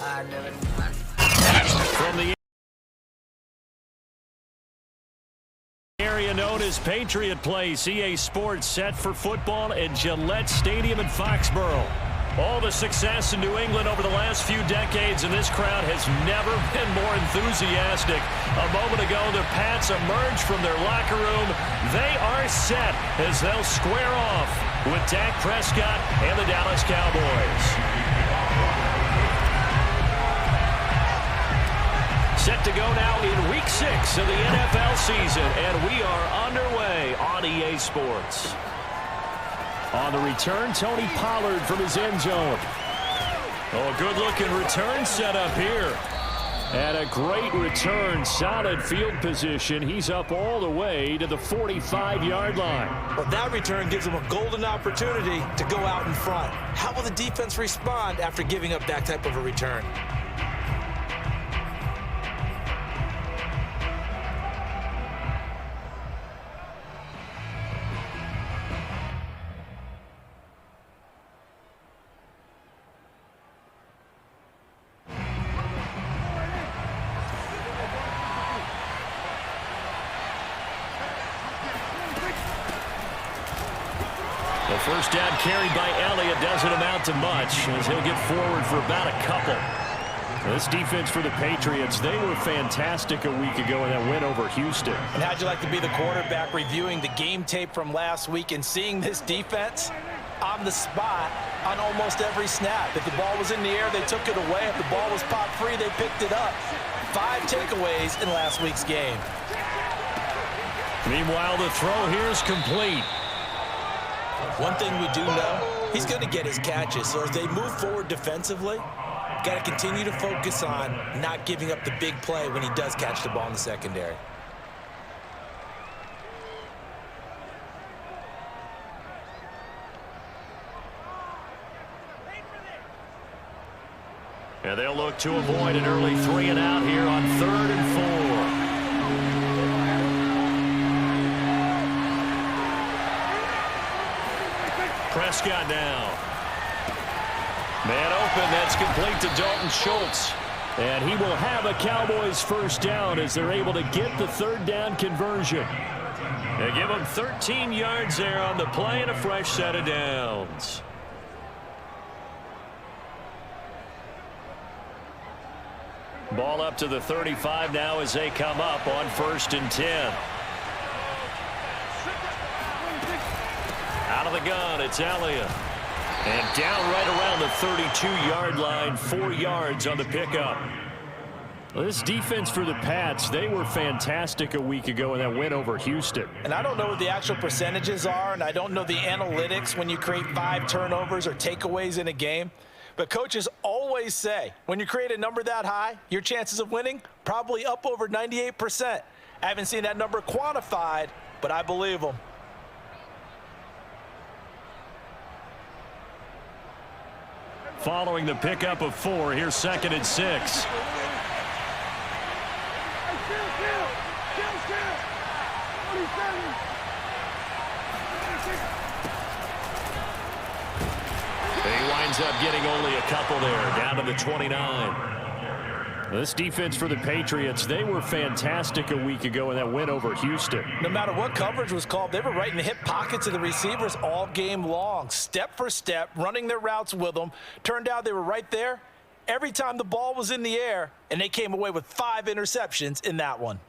From the area known as Patriot Place, EA Sports set for football at Gillette Stadium in Foxborough. All the success in New England over the last few decades, and this crowd has never been more enthusiastic. A moment ago, the Pats emerged from their locker room. They are set as they'll square off with Dak Prescott and the Dallas Cowboys. Set to go now in Week 6 of the NFL season, and we are underway on EA Sports. On the return, Tony Pollard from his end zone. Oh, a good-looking return setup here. And a great return, solid field position. He's up all the way to the 45-yard line. Well, that return gives him a golden opportunity to go out in front. How will the defense respond after giving up that type of a return? First down carried by Elliott doesn't amount to much as he'll get forward for about a couple. This defense for the Patriots, they were fantastic a week ago in that win over Houston. And how'd you like to be the quarterback reviewing the game tape from last week and seeing this defense on the spot on almost every snap? If the ball was in the air, they took it away. If the ball was popped free, they picked it up. 5 takeaways in last week's game. Meanwhile, the throw here is complete. One thing we do know, he's going to get his catches. So as they move forward defensively, got to continue to focus on not giving up the big play when he does catch the ball in the secondary. And they'll look to avoid an early 3-and-out here on 3rd and 4. Prescott now. Man open, that's complete to Dalton Schultz. And he will have a Cowboys first down as they're able to get the 3rd down conversion. They give him 13 yards there on the play and a fresh set of downs. Ball up to the 35 now as they come up on 1st and 10. Out of the gun, it's Elliott. And down right around the 32-yard line, 4 yards on the pickup. Well, this defense for the Pats, they were fantastic a week ago in that win over Houston. And I don't know what the actual percentages are, and I don't know the analytics when you create 5 turnovers or takeaways in a game. But coaches always say, when you create a number that high, your chances of winning probably up over 98%. I haven't seen that number quantified, but I believe them. Following the pickup of 4, here's 2nd and 6. He winds up getting only a couple there, down to the 29. This defense for the Patriots, they were fantastic a week ago in that win over Houston. No matter what coverage was called, they were right in the hip pockets of the receivers all game long. Step for step, running their routes with them. Turned out they were right there every time the ball was in the air, and they came away with 5 interceptions in that one.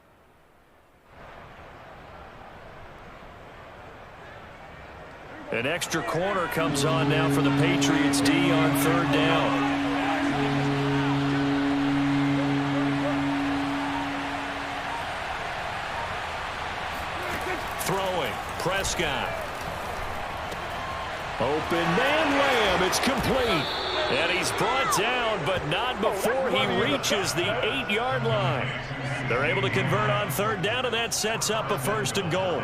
An extra corner comes on now for the Patriots D on 3rd down. Throwing, Prescott. Open man Lamb, it's complete. And he's brought down, but not before he reaches the 8-yard line. They're able to convert on 3rd down, and that sets up a 1st and goal.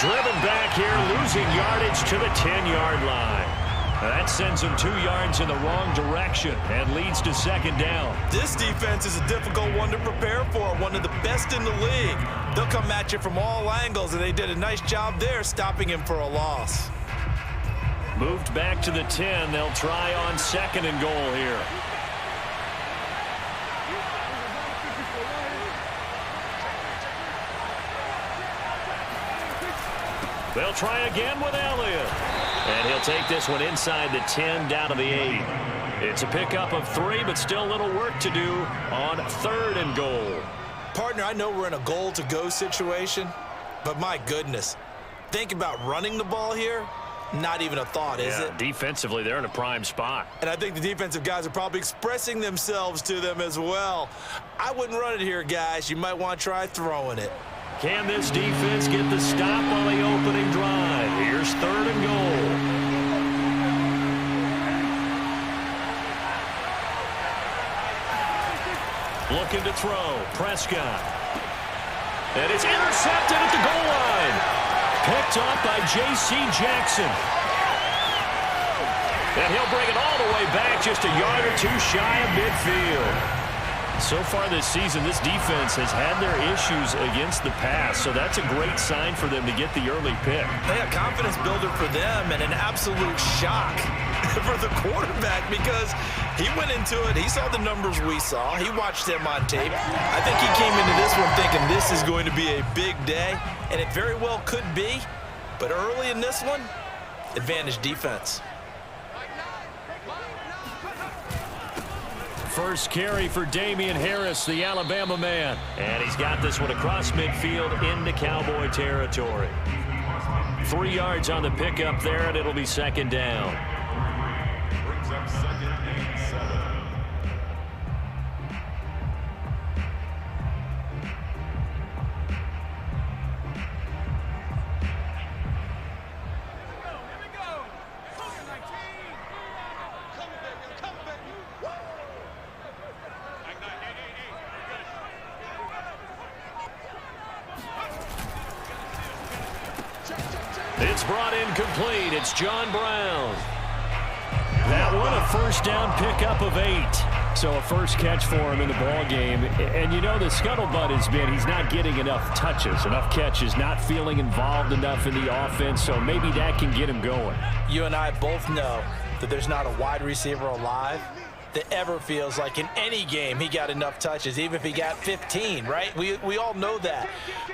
driven back here, losing yardage to the 10-yard line. That sends them 2 yards in the wrong direction and leads to second down. This defense is a difficult one to prepare for, one of the best in the league. They'll come at you from all angles, and they did a nice job there stopping him for a loss. Moved back to the 10. They'll try on second and goal here. They'll try again with Elliott. And he'll take this one inside the 10 down to the 8. It's a pickup of 3, but still a little work to do on third and goal. Partner, I know we're in a goal-to-go situation, but my goodness, think about running the ball here. Not even a thought, is it? Defensively, they're in a prime spot. And I think the defensive guys are probably expressing themselves to them as well. I wouldn't run it here, guys. You might want to try throwing it. Can this defense get the stop on the opening drive? Here's third and goal. Looking to throw. Prescott. And it's intercepted at the goal line. Picked off by J.C. Jackson. And he'll bring it all the way back, just a yard or 2 shy of midfield. So far this season, this defense has had their issues against the pass, so that's a great sign for them to get the early pick. Hey, a confidence builder for them and an absolute shock for the quarterback because he went into it. He saw the numbers we saw. He watched them on tape. I think he came into this one thinking this is going to be a big day, and it very well could be. But early in this one, advantage defense. First carry for Damian Harris, the Alabama man. And he's got this one across midfield into Cowboy territory. 3 yards on the pickup there, and it'll be second down. Brings up second and 7. It's brought in complete. It's John Brown. That one, a first down pickup of 8. So a first catch for him in the ball game. And you know the scuttlebutt has been he's not getting enough touches, enough catches, not feeling involved enough in the offense. So maybe that can get him going. You and I both know that there's not a wide receiver alive that ever feels like in any game he got enough touches, even if he got 15, right? We all know that.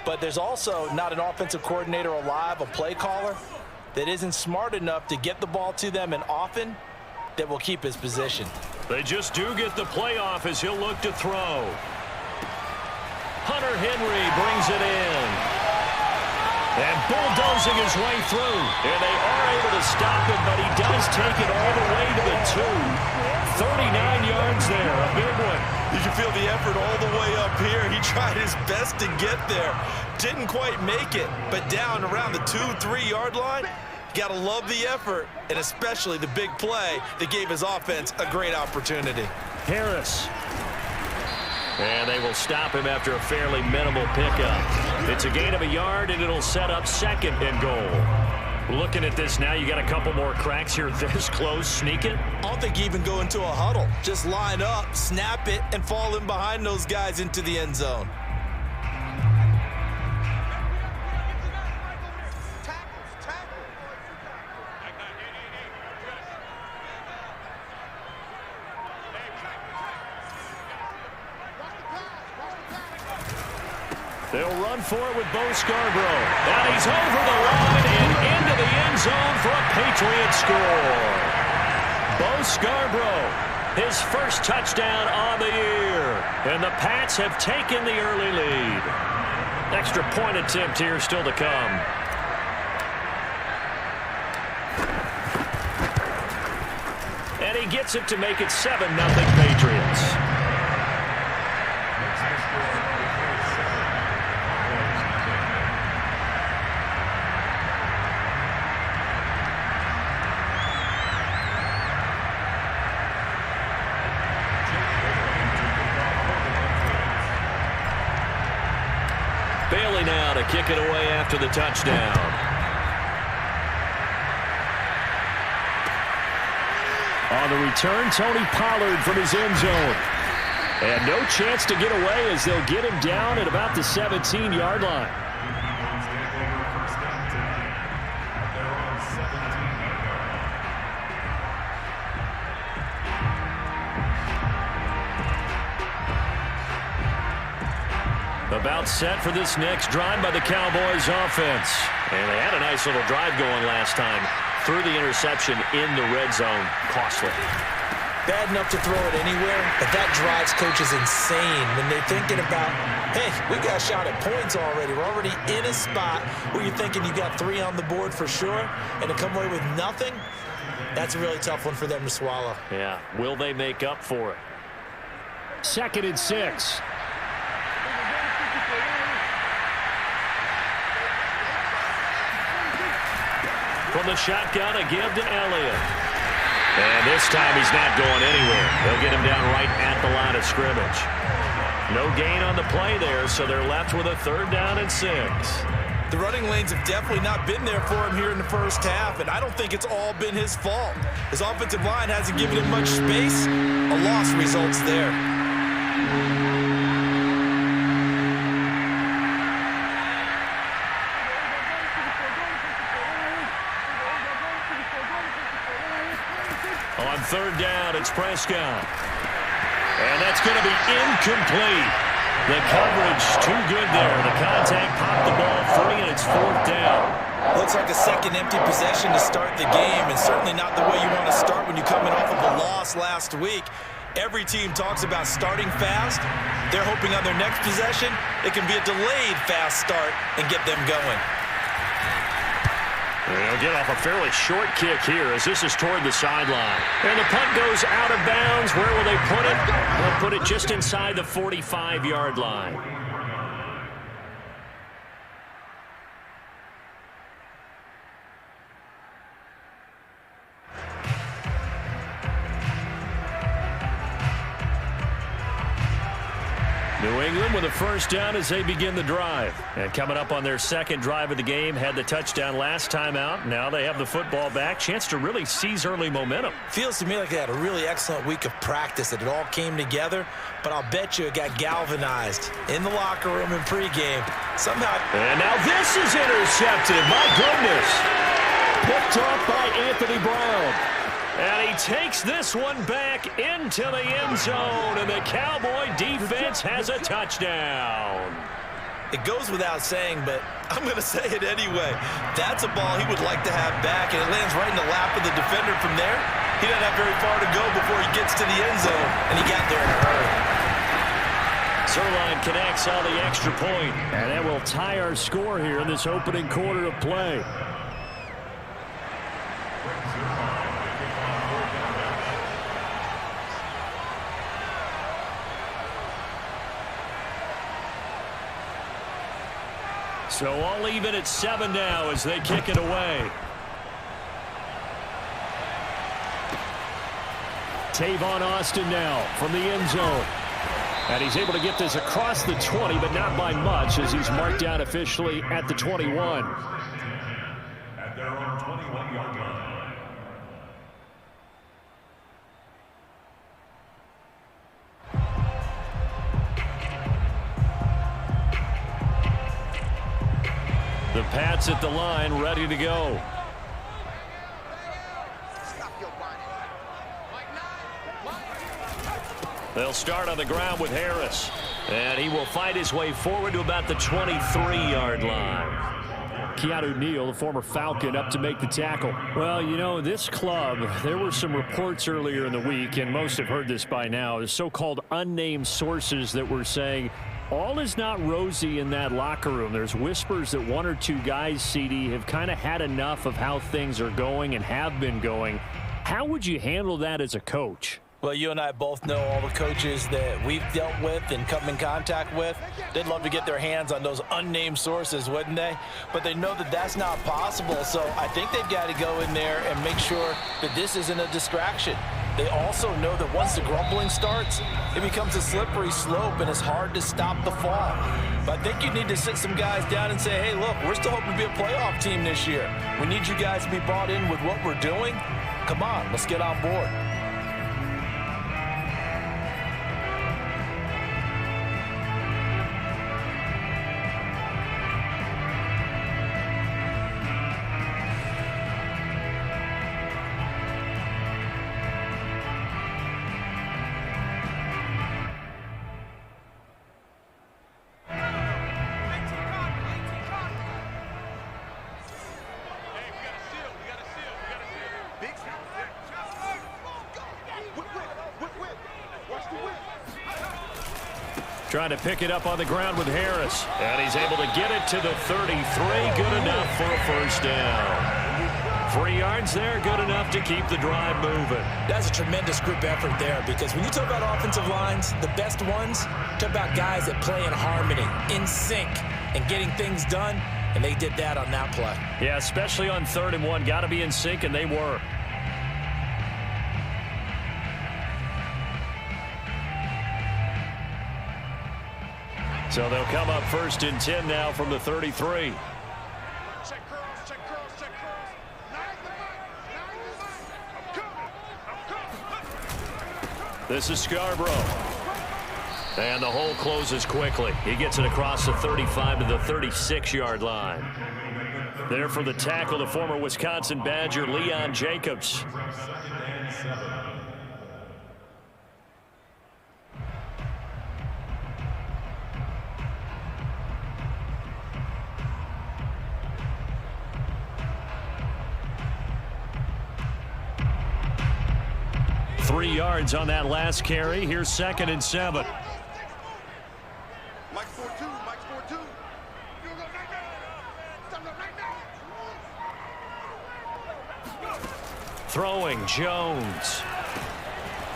But there's also not an offensive coordinator alive, a play caller, that isn't smart enough to get the ball to them and often that will keep his position. They just do get the playoff as he'll look to throw. Hunter Henry brings it in. And bulldozing his way through. And they are able to stop him, but he does take it all the way to the 2. 39 yards there, a big one. You can feel the effort all the way up here. He tried his best to get there. Didn't quite make it, but down around the 2-3 yard line, you gotta love the effort, and especially the big play that gave his offense a great opportunity. Harris. And they will stop him after a fairly minimal pickup. It's a gain of a yard, and it'll set up second and goal. Looking at this now, you got a couple more cracks here this close. Sneak it. I don't think you even go into a huddle. Just line up, snap it, and fall in behind those guys into the end zone. They'll run for it with Bo Scarborough. And he's over the line and into the end zone for a Patriot score. Bo Scarborough, his first touchdown on the year. And the Pats have taken the early lead. Extra point attempt here still to come. And he gets it to make it 7-0 Patriots. Bailey now to kick it away after the touchdown. On the return, Tony Pollard from his end zone. And no chance to get away as they'll get him down at about the 17-yard line. About set for this next drive by the Cowboys offense. And they had a nice little drive going last time. Threw the interception in the red zone. Costly. Bad enough to throw it anywhere, but that drives coaches insane when they're thinking about, hey, we got a shot at points already. We're already in a spot where you're thinking you got 3 on the board for sure, and to come away with nothing, that's a really tough one for them to swallow. Yeah, will they make up for it? 2nd and 6. From the shotgun, a give to Elliott. And this time he's not going anywhere. They'll get him down right at the line of scrimmage. No gain on the play there, so they're left with a 3rd down and 6. The running lanes have definitely not been there for him here in the first half, and I don't think it's all been his fault. His offensive line hasn't given him much space. A loss results there. On 3rd down, it's Prescott. And that's going to be incomplete. The coverage too good there. The contact popped the ball free, and it's 4th down. Looks like a second empty possession to start the game, and certainly not the way you want to start when you're coming off of a loss last week. Every team talks about starting fast. They're hoping on their next possession, it can be a delayed fast start and get them going. They'll get off a fairly short kick here as this is toward the sideline. And the punt goes out of bounds. Where will they put it? They'll put it just inside the 45-yard line. New England with a 1st down as they begin the drive. And coming up on their 2nd drive of the game, had the touchdown last time out. Now they have the football back. Chance to really seize early momentum. Feels to me like they had a really excellent week of practice, that it all came together. But I'll bet you it got galvanized in the locker room in pregame. Somehow. And now this is intercepted. My goodness. Picked off by Anthony Brown. And he takes this one back into the end zone, and the Cowboy defense has a touchdown. It goes without saying, but I'm going to say it anyway. That's a ball he would like to have back, and it lands right in the lap of the defender from there. He doesn't have very far to go before he gets to the end zone, and he got there in a hurry. Sirline connects on the extra point, and that will tie our score here in this opening quarter of play. So all even at 7 now as they kick it away. Tavon Austin now from the end zone. And he's able to get this across the 20, but not by much as he's marked down officially at the 21. At their own 21-yard line. The Pats at the line, ready to go. They'll start on the ground with Harris. And he will fight his way forward to about the 23-yard line. Keanu Neal, the former Falcon, up to make the tackle. Well, you know, this club, there were some reports earlier in the week, and most have heard this by now, the so-called unnamed sources that were saying all is not rosy in that locker room. There's whispers that 1 or 2 guys, CD, have kind of had enough of how things are going and have been going. How would you handle that as a coach? Well, you and I both know all the coaches that we've dealt with and come in contact with. They'd love to get their hands on those unnamed sources, wouldn't they? But they know that that's not possible, so I think they've got to go in there and make sure that this isn't a distraction. They also know that once the grumbling starts, it becomes a slippery slope and it's hard to stop the fall. But I think you need to sit some guys down and say, hey, look, we're still hoping to be a playoff team this year. We need you guys to be bought in with what we're doing. Come on, let's get on board. Trying to pick it up on the ground with Harris. And he's able to get it to the 33. Good enough for a first down. 3 yards there, good enough to keep the drive moving. That's a tremendous group effort there, because when you talk about offensive lines, the best ones, talk about guys that play in harmony, in sync, and getting things done, and they did that on that play. Yeah, especially on 3rd and 1. Got to be in sync, and they were. So they'll come up 1st and 10 now from the 33. This is Scarborough. And the hole closes quickly. He gets it across the 35 to the 36-yard line. There for the tackle, the former Wisconsin Badger, Leon Jacobs. 3 yards on that last carry. Here's 2nd and 7. Throwing Jones.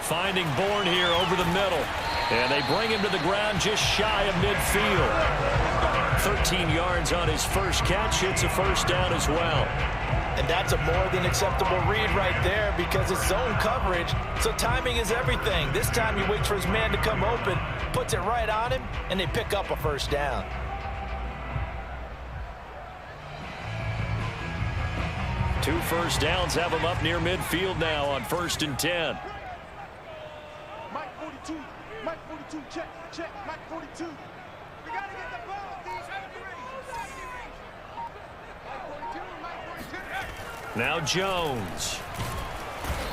Finding Bourne here over the middle. And they bring him to the ground just shy of midfield. 13 yards on his first catch. It's a first down as well. And that's a more than acceptable read right there, because it's zone coverage, so timing is everything. This time he waits for his man to come open, puts it right on him, and they pick up a first down. Two first downs have him up near midfield now on 1st and 10. Mike 42, Mike 42, check, Mike 42. We got to get the ball, these Now Jones.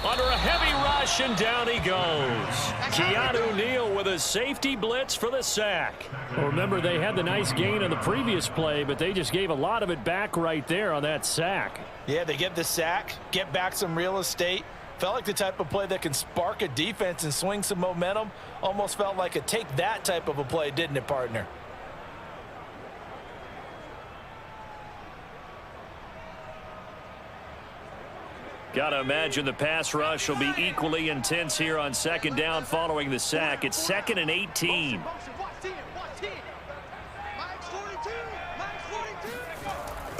Under a heavy rush, and down he goes. Keanu Neal with a safety blitz for the sack. Well, remember, they had the nice gain on the previous play, but they just gave a lot of it back right there on that sack. Yeah, they get the sack, get back some real estate. Felt like the type of play that can spark a defense and swing some momentum. Almost felt like a take that type of a play, didn't it, partner? Got to imagine the pass rush will be equally intense here on 2nd down following the sack. It's 2nd and 18.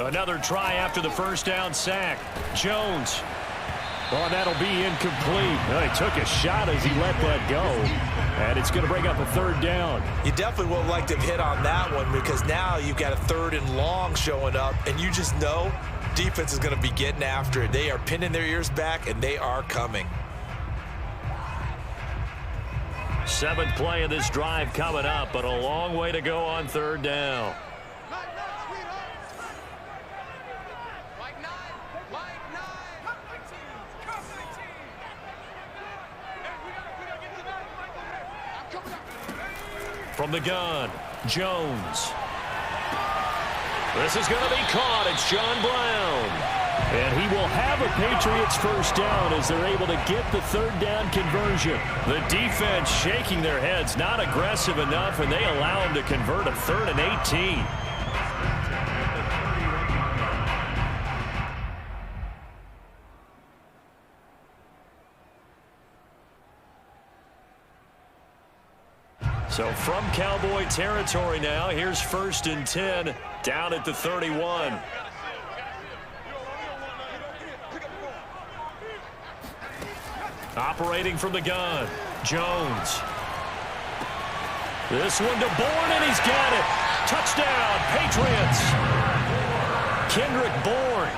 Another try after the first down sack. Jones. Oh, that'll be incomplete. Well, he took a shot as he let that go. And it's going to bring up a 3rd down. You definitely would like to have hit on that one, because now you've got a 3rd and long showing up, and you just know defense is going to be getting after it. They are pinning their ears back, and they are coming. 7th play of this drive coming up, but a long way to go on 3rd down. From the gun, Jones. This is going to be caught. It's John Brown. And he will have a Patriots first down as they're able to get the 3rd down conversion. The defense shaking their heads, not aggressive enough, and they allow him to convert a 3rd and 18. So from Cowboy territory now, here's 1st and 10 down at the 31. Operating from the gun, Jones. This one to Bourne, and he's got it. Touchdown, Patriots. Kendrick Bourne,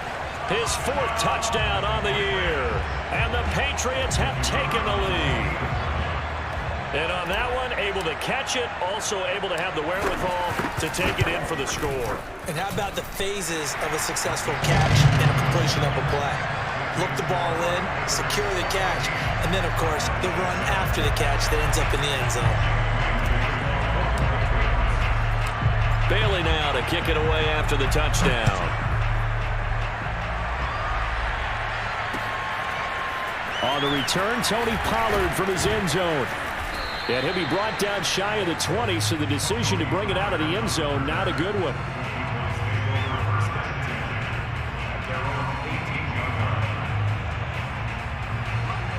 his 4th touchdown on the year. And the Patriots have taken the lead. And on that one, able to catch it, also able to have the wherewithal to take it in for the score. And how about the phases of a successful catch and a completion of a play? Look the ball in, secure the catch, and then, of course, the run after the catch that ends up in the end zone. Bailey now to kick it away after the touchdown. On the return, Tony Pollard from his end zone. And he'll be brought down shy of the 20, so the decision to bring it out of the end zone, not a good one.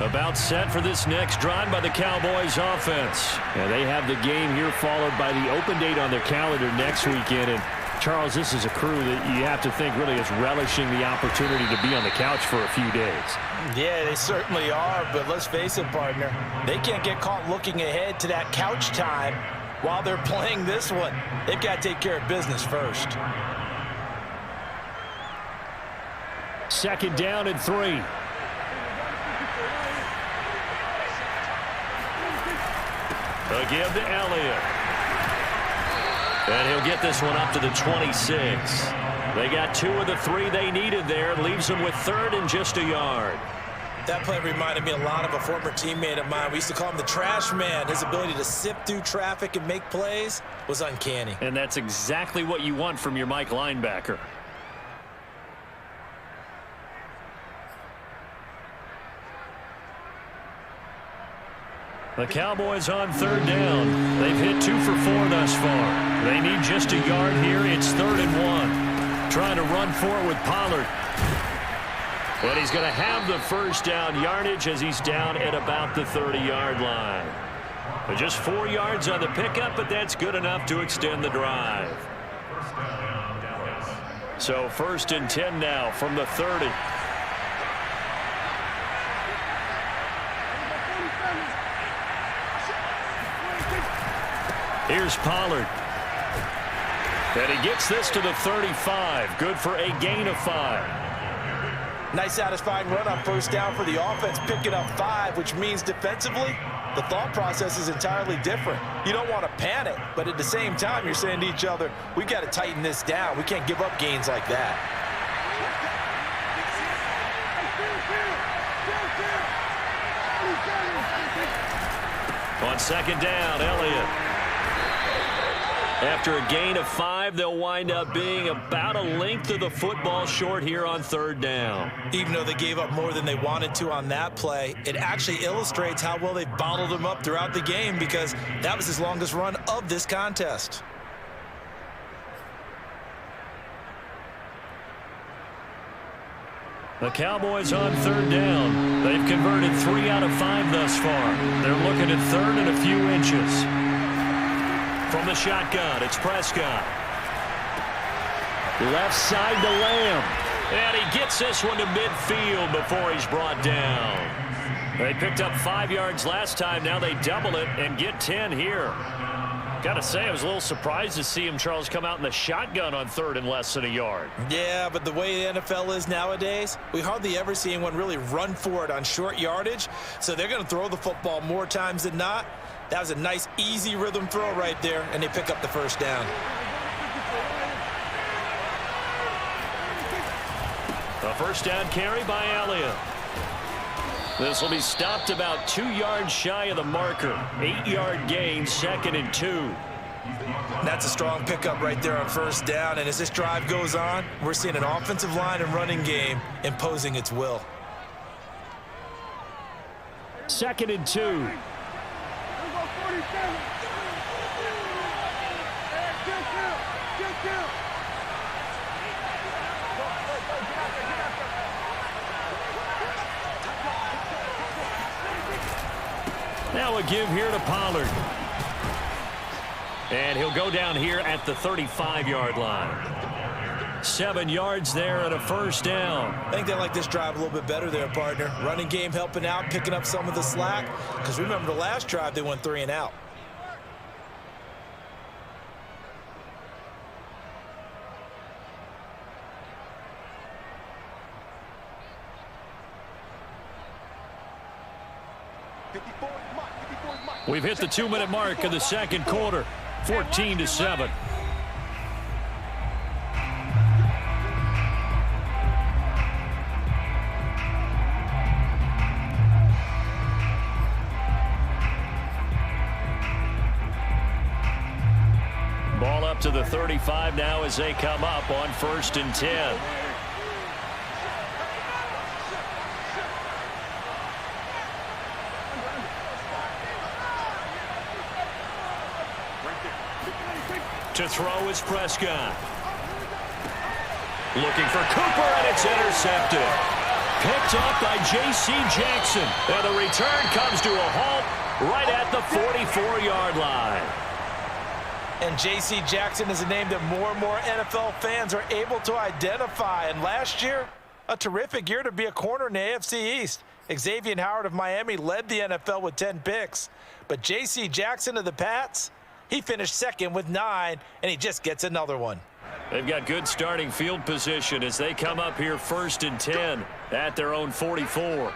About set for this next drive by the Cowboys offense. And they have the game here followed by the open date on their calendar next weekend. And Charles, this is a crew that you have to think really is relishing the opportunity to be on the couch for a few days. Yeah, they certainly are, but let's face it, partner. They can't get caught looking ahead to that couch time while they're playing this one. They've got to take care of business first. 2nd down and 3. A give to Elliott. And he'll get this one up to the 26. They got 2 of the 3 they needed there. Leaves them with 3rd and just a yard. That play reminded me a lot of a former teammate of mine. We used to call him the trash man. His ability to sift through traffic and make plays was uncanny. And that's exactly what you want from your Mike linebacker. The Cowboys on 3rd down. They've hit 2 for 4 thus far. They need just a yard here. It's 3rd and 1. Trying to run for it with Pollard. But he's going to have the first down yardage as he's down at about the 30-yard line. But just 4 yards on the pickup, but that's good enough to extend the drive. So 1st and 10 now from the 30. Here's Pollard. And he gets this to the 35. Good for a gain of 5. Nice satisfying run on 1st down for the offense, picking up 5, which means defensively, the thought process is entirely different. You don't want to panic, but at the same time, you're saying to each other, we got to tighten this down. We can't give up gains like that. On 2nd down, Elliott. After a gain of 5, they'll wind up being about a length of the football short here on 3rd down. Even though they gave up more than they wanted to on that play, it actually illustrates how well they bottled them up throughout the game because that was his longest run of this contest. The Cowboys on 3rd down. They've converted 3 out of 5 thus far. They're looking at 3rd and a few inches. From the shotgun, it's Prescott. Left side to Lamb. And he gets this one to midfield before he's brought down. They picked up 5 yards last time. Now they double it and get 10 here. Got to say, I was a little surprised to see him, Charles, come out in the shotgun on 3rd and less than a yard. Yeah, but the way the NFL is nowadays, we hardly ever see anyone really run for it on short yardage. So they're going to throw the football more times than not. That was a nice, easy rhythm throw right there, and they pick up the 1st down. A 1st down carry by Elliott. This will be stopped about 2 yards shy of the marker. 8-yard gain, 2nd and 2. That's a strong pickup right there on 1st down, and as this drive goes on, we're seeing an offensive line and running game imposing its will. 2nd and 2. Now a give here to Pollard. And he'll go down here at the 35-yard line. 7 yards there and a 1st down. I think they like this drive a little bit better there, partner. Running game helping out, picking up some of the slack. Because remember the last drive, they went 3 and out. We've hit the 2-minute mark of the 2nd quarter. 14-7. Ball up to the 35 now as they come up on 1st and 10. To throw is Prescott. Looking for Cooper, and it's intercepted. Picked up by J.C. Jackson. And the return comes to a halt right at the 44-yard line. And J.C. Jackson is a name that more and more NFL fans are able to identify. And last year, a terrific year to be a corner in the AFC East. Xavier Howard of Miami led the NFL with 10 picks. But J.C. Jackson of the Pats, he finished second with 9, and he just gets another one. They've got good starting field position as they come up here 1st and 10 at their own 44.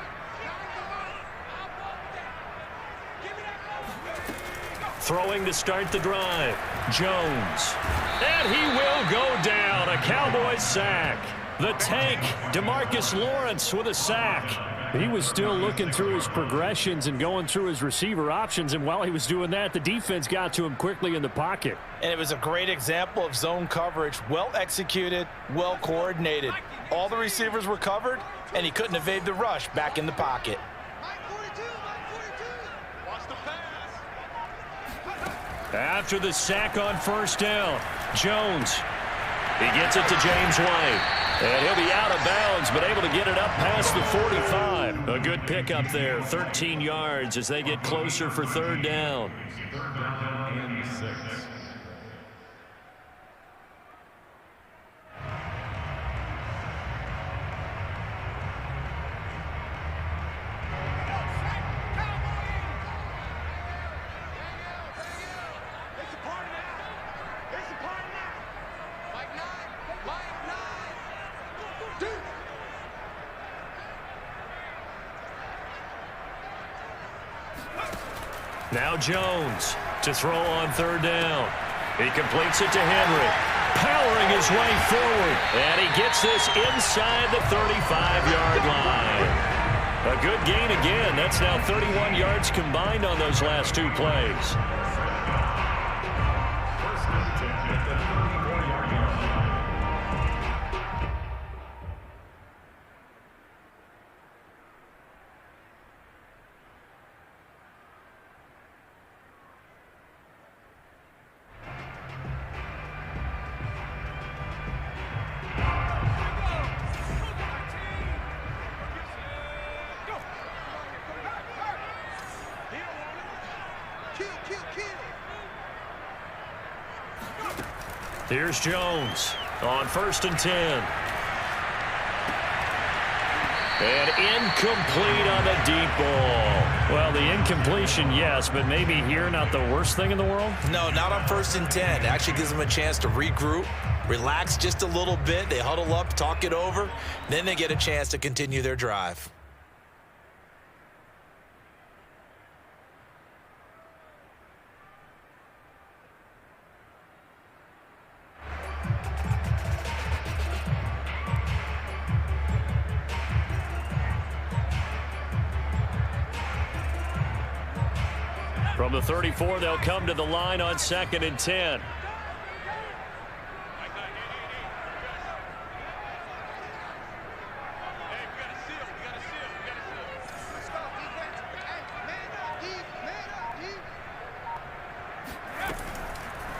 Throwing to start the drive. Jones. And he will go down. A Cowboys sack. The tank, DeMarcus Lawrence with a sack. He was still looking through his progressions and going through his receiver options, and while he was doing that, the defense got to him quickly in the pocket. And it was a great example of zone coverage, well executed, well coordinated. All the receivers were covered, and he couldn't evade the rush back in the pocket. After the sack on 1st down, Jones. He gets it to James White. And he'll be out of bounds, but able to get it up past the 45. A good pickup there, 13 yards as they get closer for 3rd down. 3rd down and 6. Now Jones to throw on 3rd down. He completes it to Henry. Powering his way forward. And he gets this inside the 35-yard line. A good gain again. That's now 31 yards combined on those last 2 plays. Here's Jones on 1st and 10. And incomplete on the deep ball. Well, the incompletion, yes, but maybe here not the worst thing in the world? No, not on 1st and 10. It actually gives them a chance to regroup, relax just a little bit. They huddle up, talk it over. Then they get a chance to continue their drive. From the 34, they'll come to the line on 2nd and 10.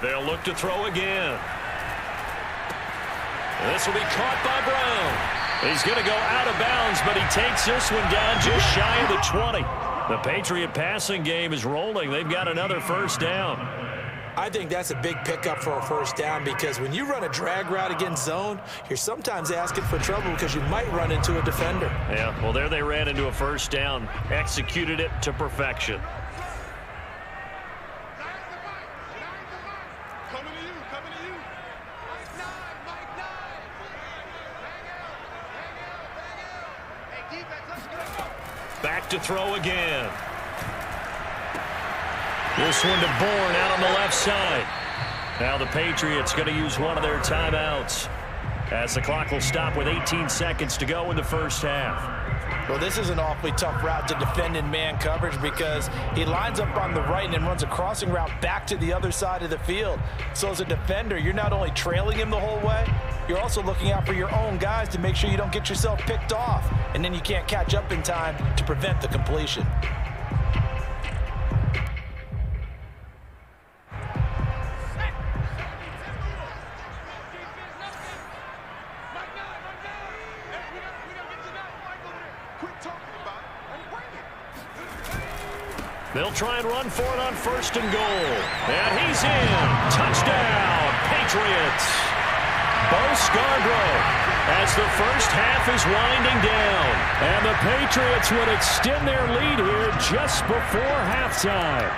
They'll look to throw again. This will be caught by Brown. He's going to go out of bounds, but he takes this one down just shy of the 20. The Patriot passing game is rolling. They've got another 1st down. I think that's a big pickup for a 1st down because when you run a drag route against zone, you're sometimes asking for trouble because you might run into a defender. Yeah, well, there they ran into a 1st down, executed it to perfection. Back to throw again. This one to Bourne out on the left side. Now the Patriots going to use one of their timeouts as the clock will stop with 18 seconds to go in the 1st half. Well, this is an awfully tough route to defend in man coverage because he lines up on the right and then runs a crossing route back to the other side of the field. So as a defender, you're not only trailing him the whole way, you're also looking out for your own guys to make sure you don't get yourself picked off. And then you can't catch up in time to prevent the completion. They'll try and run for it on 1st and goal. And he's in. Touchdown, Patriots. Bo Scarborough as the first half is winding down. And the Patriots would extend their lead here just before halftime.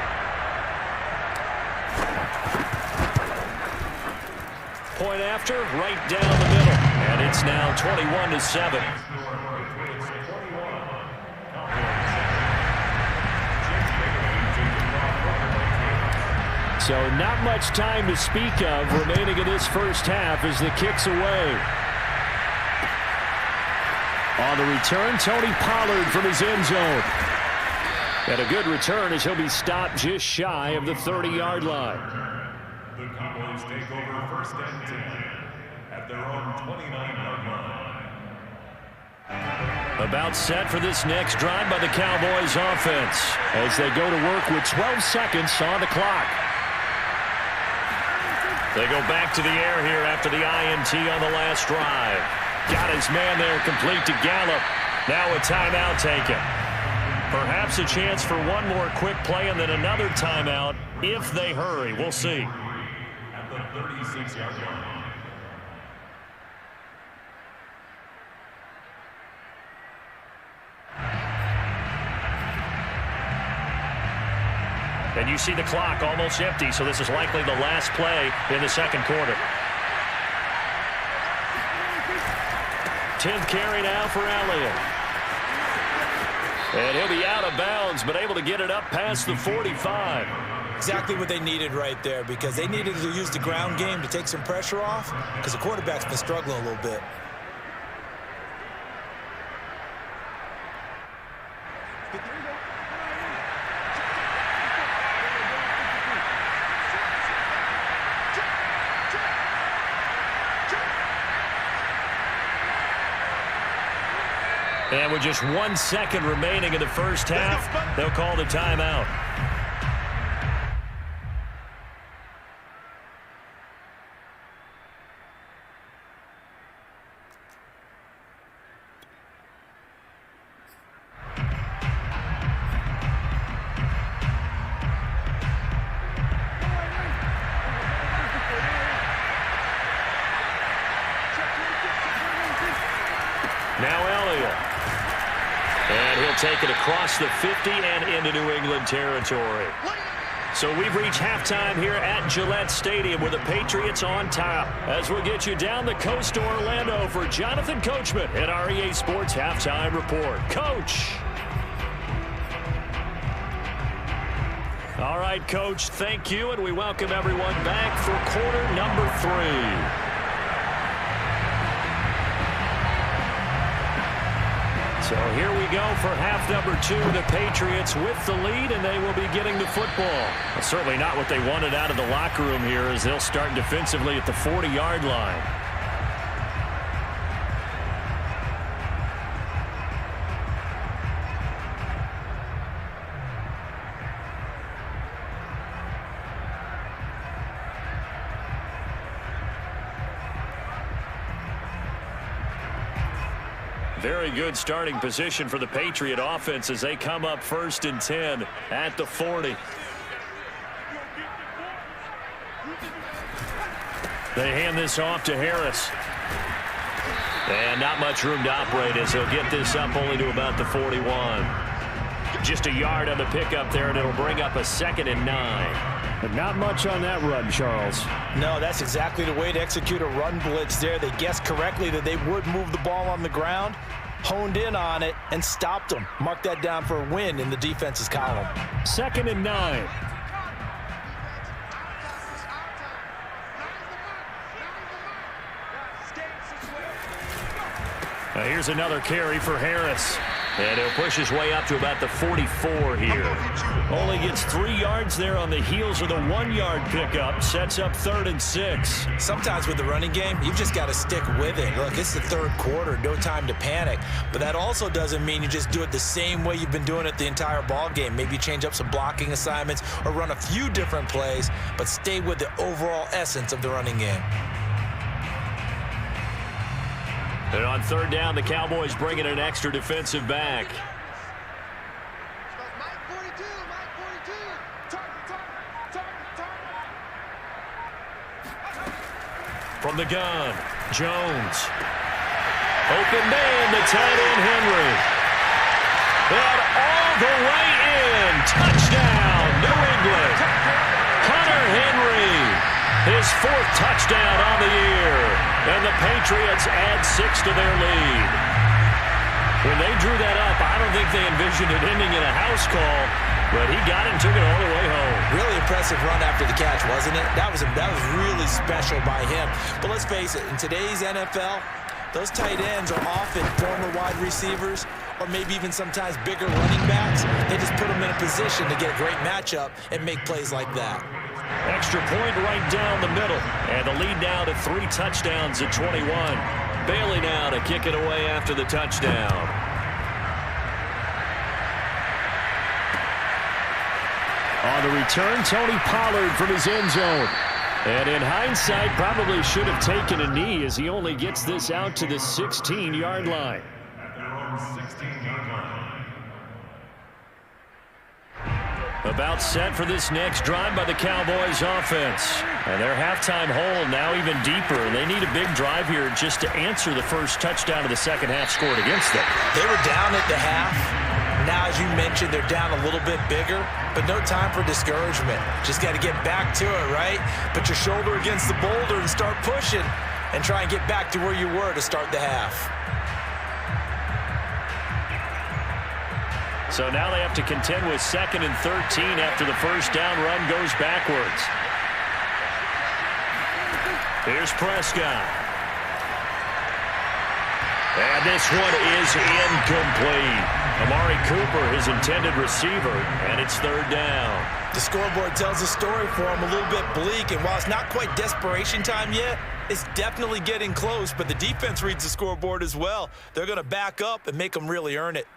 Point after, right down the middle. And it's now 21-7. So not much time to speak of remaining in this first half as the kick's away. On the return, Tony Pollard from his end zone. And a good return as he'll be stopped just shy of the 30-yard line. The Cowboys take over 1st and 10 at their own 29-yard line. About set for this next drive by the Cowboys offense as they go to work with 12 seconds on the clock. They go back to the air here after the INT on the last drive. Got his man there complete to Gallup. Now a timeout taken. Perhaps a chance for one more quick play and then another timeout if they hurry. We'll see. At the 36-yard line. And you see the clock almost empty, so this is likely the last play in the second quarter. 10th carry now for Elliott. And he'll be out of bounds, but able to get it up past the 45. Exactly what they needed right there, because they needed to use the ground game to take some pressure off, because the quarterback's been struggling a little bit. And with just 1 second remaining in the first half, they'll call the timeout. Now Elliott. And he'll take it across the 50 and into New England territory. So we've reached halftime here at Gillette Stadium with the Patriots on top. As we'll get you down the coast to Orlando for Jonathan Coachman at our EA Sports Halftime Report. Coach. All right, Coach, thank you, and we welcome everyone back for quarter number 3. So here we go for half number 2. The Patriots with the lead, and they will be getting the football. Well, certainly not what they wanted out of the locker room here as they'll start defensively at the 40-yard line. Very good starting position for the Patriot offense as they come up 1st and 10 at the 40. They hand this off to Harris. And not much room to operate as he'll get this up only to about the 41. Just a yard on the pickup there, and it'll bring up a 2nd and 9. But not much on that run, Charles. No, that's exactly the way to execute a run blitz there. They guessed correctly that they would move the ball on the ground, honed in on it, and stopped them. Mark that down for a win in the defense's column. 2nd and 9. Now here's another carry for Harris. And he'll push his way up to about the 44 here. Only gets 3 yards there on the heels of the 1-yard pickup. Sets up 3rd and 6. Sometimes with the running game, you've just got to stick with it. Look, it's the 3rd quarter, no time to panic. But that also doesn't mean you just do it the same way you've been doing it the entire ball game. Maybe change up some blocking assignments or run a few different plays, but stay with the overall essence of the running game. And on 3rd down, the Cowboys bring in an extra defensive back. Mike 42, Mike 42. From the gun, Jones. Open man, the tight end, Henry. And all the way in. Touchdown, New England. Hunter Henry, his 4th touchdown on the year. And the Patriots add 6 to their lead. When they drew that up, I don't think they envisioned it ending in a house call, but he got it and took it all the way home. Really impressive run after the catch, wasn't it? That was really special by him. But let's face it, in today's NFL, those tight ends are often former wide receivers or maybe even sometimes bigger running backs. They just put them in a position to get a great matchup and make plays like that. Extra point right down the middle. And the lead now to 3 touchdowns at 21. Bailey now to kick it away after the touchdown. On the return, Tony Pollard from his end zone. And in hindsight, probably should have taken a knee as he only gets this out to the 16-yard line. At their own 16-yard line. About set for this next drive by the Cowboys offense. And their halftime hole now even deeper. They need a big drive here just to answer the first touchdown of the second half scored against them. They were down at the half. Now, as you mentioned, they're down a little bit bigger, but no time for discouragement. Just got to get back to it, right? Put your shoulder against the boulder and start pushing and try and get back to where you were to start the half. So now they have to contend with 2nd and 13 after the first down run goes backwards. Here's Prescott. And this one is incomplete. Amari Cooper, his intended receiver, and it's 3rd down. The scoreboard tells a story for him, a little bit bleak, and while it's not quite desperation time yet, it's definitely getting close, but the defense reads the scoreboard as well. They're going to back up and make them really earn it.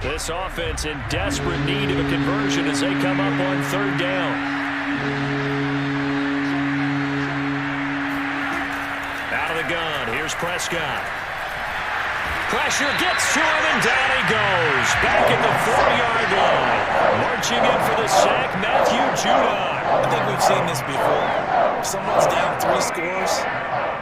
This offense in desperate need of a conversion as they come up on 3rd down. Out of the gun, here's Prescott. Pressure gets to him, and down he goes. Back at the 4-yard line. Marching in for the sack, Matthew Judon. I think we've seen this before. If someone's down 3 scores,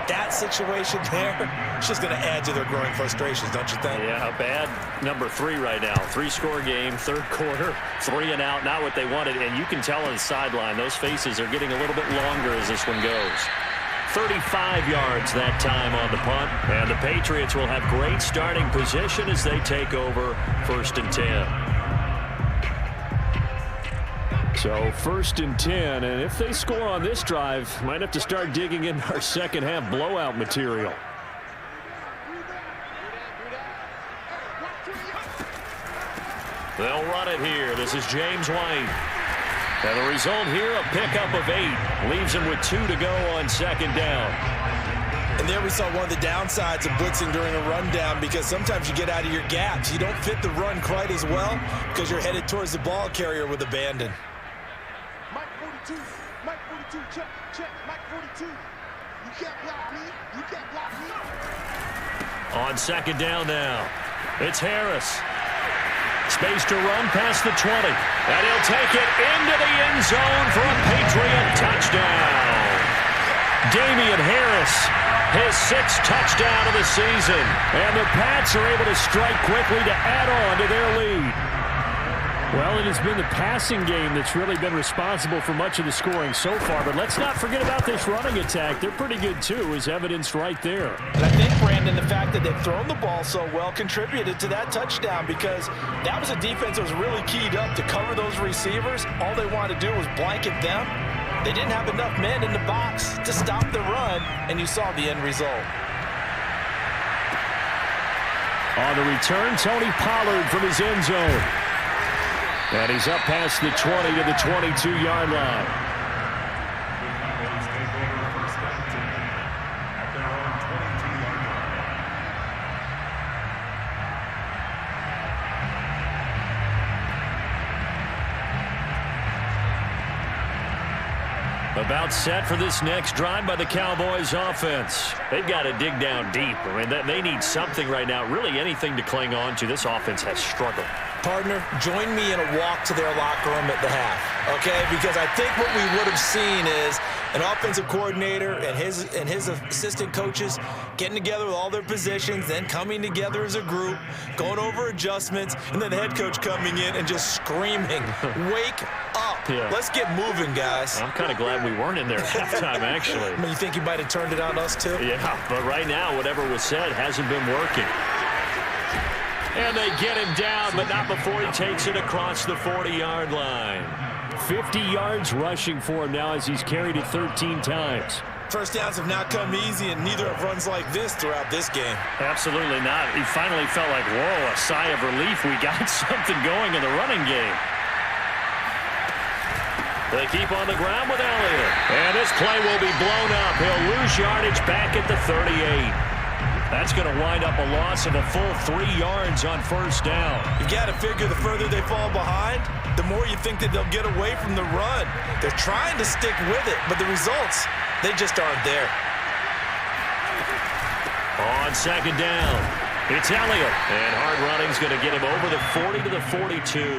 that situation there, it's just going to add to their growing frustrations, don't you think? Yeah, a bad number 3 right now. 3-score game, 3rd quarter, 3 and out, not what they wanted. And you can tell on the sideline, those faces are getting a little bit longer as this one goes. 35 yards that time on the punt. And the Patriots will have great starting position as they take over 1st and 10. So 1st and 10, and if they score on this drive, might have to start digging in our second half blowout material. They'll run it here. This is James White. And the result here, a pickup of 8. Leaves him with 2 to go on 2nd down. And there we saw one of the downsides of blitzing during a rundown, because sometimes you get out of your gaps. You don't fit the run quite as well because you're headed towards the ball carrier with abandon. Mike 42, Mike 42, check, check, Mike 42. You can't block me, you can't block me. On 2nd down now, it's Harris. Space to run past the 20. And he'll take it into the end zone for a Patriot touchdown. Damian Harris, his 6th touchdown of the season. And the Pats are able to strike quickly to add on to their lead. Well, it has been the passing game that's really been responsible for much of the scoring so far. But let's not forget about this running attack. They're pretty good, too, as evidenced right there. And I think, Brandon, the fact that they've thrown the ball so well contributed to that touchdown, because that was a defense that was really keyed up to cover those receivers. All they wanted to do was blanket them. They didn't have enough men in the box to stop the run, and you saw the end result. On the return, Tony Pollard from his end zone. And he's up past the 20 to the 22-yard line. The Cowboys take over 1st and 10 at their own 22-yard line. About set for this next drive by the Cowboys offense. They've got to dig down deep. I mean, they need something right now, really anything to cling on to. This offense has struggled. Partner, join me in a walk to their locker room at the half, okay? Because I think what we would have seen is an offensive coordinator and his assistant coaches getting together with all their positions, then coming together as a group, going over adjustments, and then the head coach coming in and just screaming, "Wake up. Yeah. Let's get moving, guys." I'm kind of glad we weren't in there at halftime, actually. I mean, you think he might have turned it on us, too? Yeah, but right now, whatever was said hasn't been working. And they get him down, but not before he takes it across the 40-yard line. 50 yards rushing for him now as he's carried it 13 times. First downs have not come easy, and neither have runs like this throughout this game. Absolutely not. He finally felt like, whoa, a sigh of relief. We got something going in the running game. They keep on the ground with Elliott. And this play will be blown up. He'll lose yardage back at the 38. That's going to wind up a loss of a full 3 yards on first down. You've got to figure the further they fall behind, the more you think that they'll get away from the run. They're trying to stick with it, but the results, they just aren't there. On second down, it's Elliott. And hard running's going to get him over the 40 to the 42.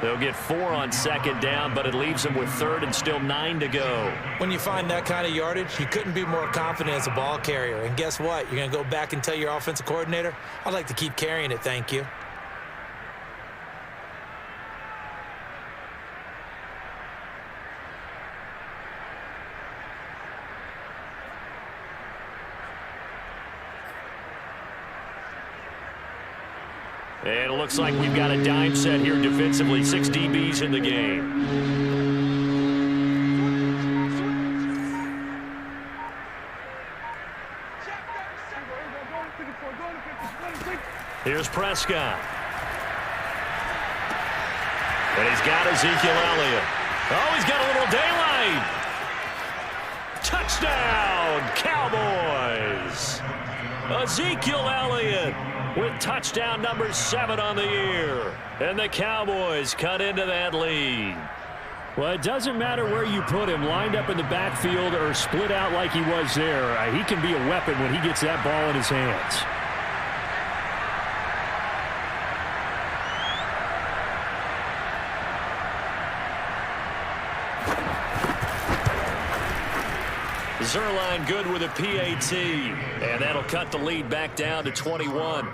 They'll get 4 on second down, but it leaves them with third and still 9 to go. When you find that kind of yardage, you couldn't be more confident as a ball carrier. And guess what? You're going to go back and tell your offensive coordinator, "I'd like to keep carrying it, thank you." And it looks like we've got a dime set here defensively. 6 DBs in the game. Here's Prescott. And he's got Ezekiel Elliott. Oh, he's got a little daylight. Touchdown, Cowboys. Ezekiel Elliott with touchdown number 7 on the year. And the Cowboys cut into that lead. Well, it doesn't matter where you put him, lined up in the backfield or split out like he was there. He can be a weapon when he gets that ball in his hands. Zerline good with a PAT, and that'll cut the lead back down to 21.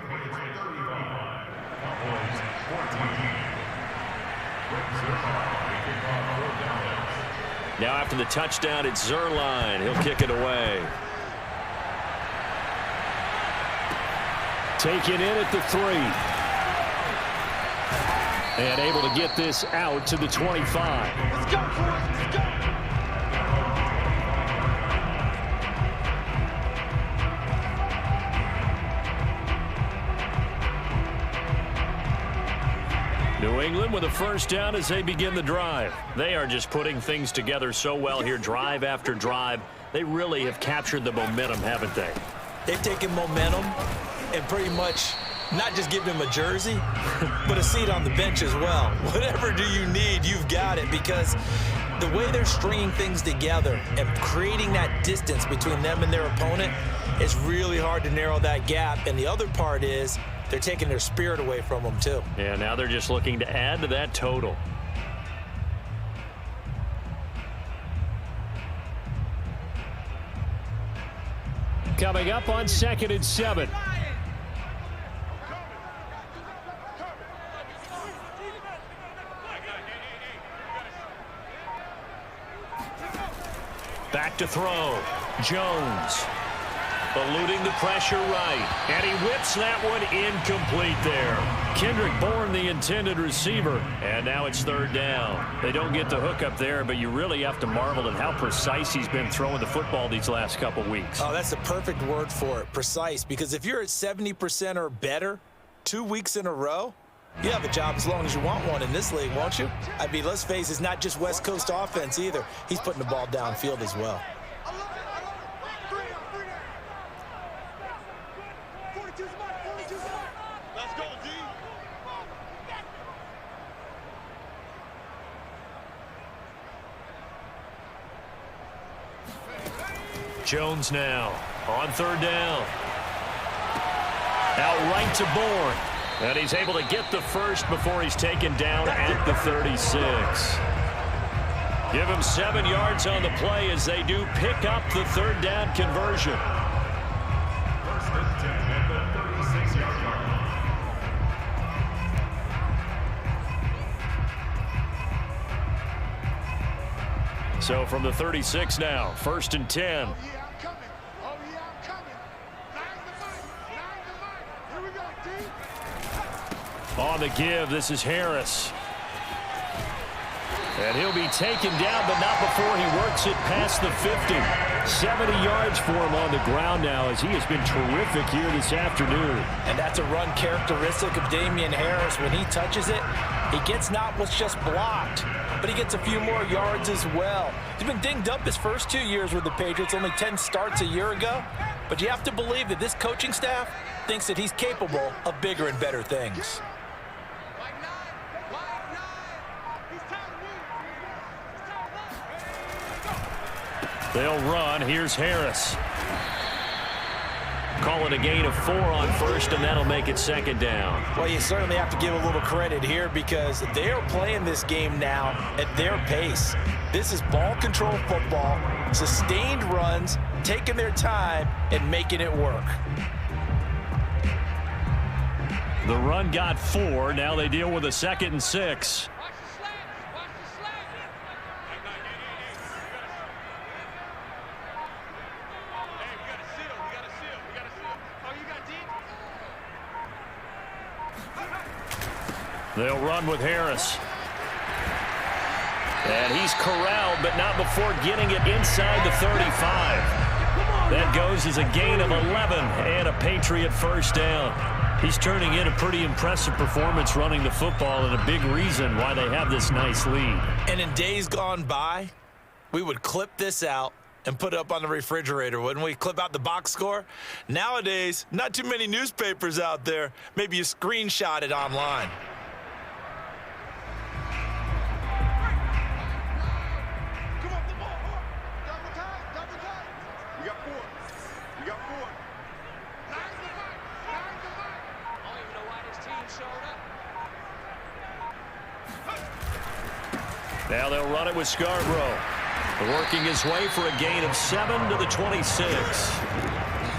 Now after the touchdown, it's Zerline. He'll kick it away. Taken in at the 3. And able to get this out to the 25. Let's go, Forrest. Let's go. New England with a first down as they begin the drive. They are just putting things together so well here, drive after drive. They really have captured the momentum, haven't they? They've taken momentum and pretty much not just given him a jersey, but a seat on the bench as well. Whatever do you need, you've got it, because the way they're stringing things together and creating that distance between them and their opponent, it's really hard to narrow that gap. And the other part is they're taking their spirit away from them, too. Yeah, now they're just looking to add to that total. Coming up on 2nd and 7. Back to throw. Jones. Eluding the pressure right. And he whips that one incomplete there. Kendrick Bourne, the intended receiver. And now it's 3rd down. They don't get the hook up there, but you really have to marvel at how precise he's been throwing the football these last couple weeks. Oh, that's the perfect word for it, precise. Because if you're at 70% or better 2 weeks in a row, you have a job as long as you want one in this league, won't you? I mean, let's face it, it's not just West Coast offense either. He's putting the ball downfield as well. Let's go, D. Jones now on 3rd down. Out right to Bourne. And he's able to get the first before he's taken down at the 36. Give him 7 yards on the play as they do pick up the third down conversion. First and 10 at the 36-yard line. So from the 36 now, first and 10. Oh, yeah, I'm coming. Oh, yeah, I'm coming. Nine to Mike. Nine to Mike. Here we go, D. On the give, this is Harris. And he'll be taken down, but not before he works it past the 50. 70 yards for him on the ground now as he has been terrific here this afternoon. And that's a run characteristic of Damian Harris. When he touches it, he gets not what's just blocked, but he gets a few more yards as well. He's been dinged up his first 2 years with the Patriots, only 10 starts a year ago. But you have to believe that this coaching staff thinks that he's capable of bigger and better things. They'll run. Here's Harris. Calling a gain of 4 on first, and that'll make it second down. Well, you certainly have to give a little credit here because they are playing this game now at their pace. This is ball control football, sustained runs, taking their time and making it work. The run got 4. Now they deal with a 2nd and 6. They'll run with Harris. And he's corralled, but not before getting it inside the 35. That goes as a gain of 11 and a Patriot first down. He's turning in a pretty impressive performance running the football and a big reason why they have this nice lead. And in days gone by, we would clip this out and put it up on the refrigerator, wouldn't we? Clip out the box score. Nowadays, not too many newspapers out there. Maybe you screenshot it online. Now they'll run it with Scarborough. Working his way for a gain of 7 to the 26.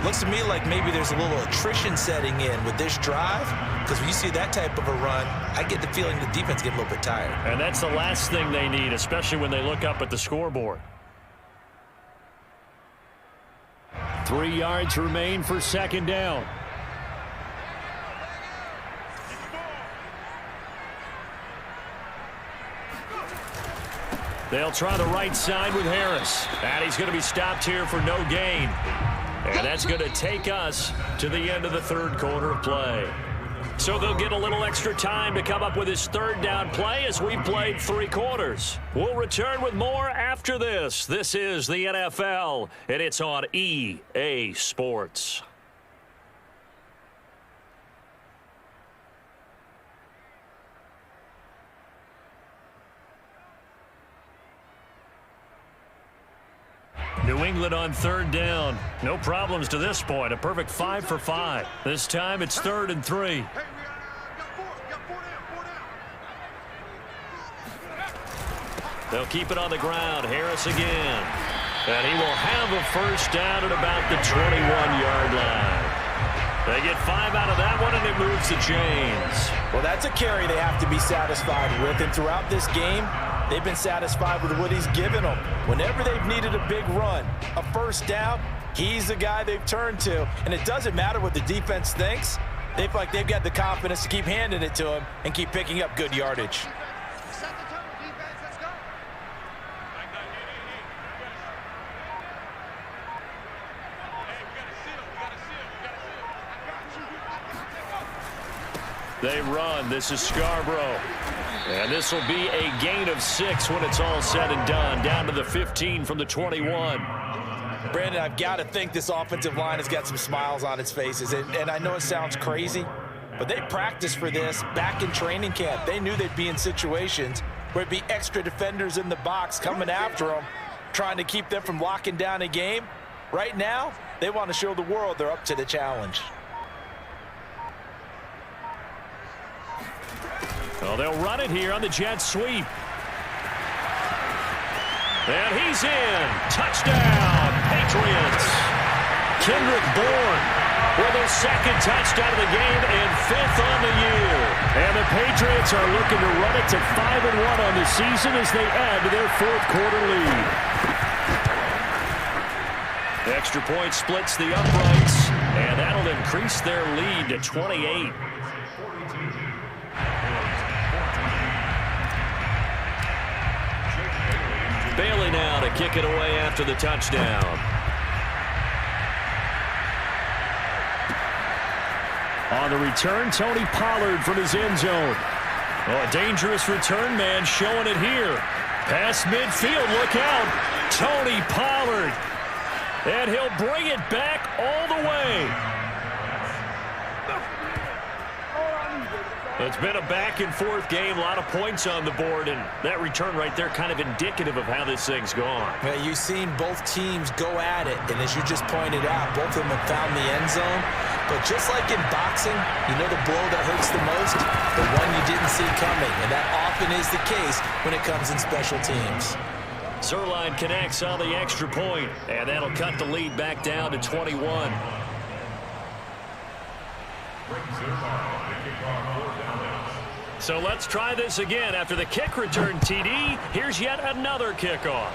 Looks to me like maybe there's a little attrition setting in with this drive, because when you see that type of a run, I get the feeling the defense get a little bit tired. And that's the last thing they need, especially when they look up at the scoreboard. 3 yards remain for second down. They'll try the right side with Harris. And he's going to be stopped here for no gain. And that's going to take us to the end of the third quarter of play. So they'll get a little extra time to come up with his third down play as we played 3 quarters. We'll return with more after this. This is the NFL, and it's on EA Sports. New England on third down. No problems to this point. A perfect 5 for 5. This time it's 3rd and 3. They'll keep it on the ground. Harris again. And he will have a first down at about the 21-yard line. They get 5 out of that one, and it moves the chains. Well, that's a carry they have to be satisfied with. And throughout this game, they've been satisfied with what he's given them. Whenever they've needed a big run, a first down, he's the guy they've turned to. And it doesn't matter what the defense thinks. They feel like they've got the confidence to keep handing it to him and keep picking up good yardage. They run. This is Scarborough. And this will be a gain of 6 when it's all said and done. Down to the 15 from the 21. Brandon, I've got to think this offensive line has got some smiles on its faces. And I know it sounds crazy, but they practiced for this back in training camp. They knew they'd be in situations where it'd be extra defenders in the box coming after them, trying to keep them from locking down a game. Right now, they want to show the world they're up to the challenge. Well, they'll run it here on the jet sweep. And he's in. Touchdown, Patriots. Kendrick Bourne with his second touchdown of the game and 5th on the year. And the Patriots are looking to run it to 5-1 on the season as they add to their 4th quarter lead. The extra point splits the uprights, and that'll increase their lead to 28. Bailey now to kick it away after the touchdown. On the return, Tony Pollard from his end zone. Oh, a dangerous return man showing it here. Past midfield, look out. Tony Pollard. And he'll bring it back all the way. It's been a back-and-forth game, a lot of points on the board, and that return right there kind of indicative of how this thing's gone. Yeah, you've seen both teams go at it, and as you just pointed out, both of them have found the end zone. But just like in boxing, you know the blow that hurts the most? The one you didn't see coming, and that often is the case when it comes in special teams. Zerline connects on the extra point, and that'll cut the lead back down to 21. So let's try this again. After the kick return TD, here's yet another kickoff.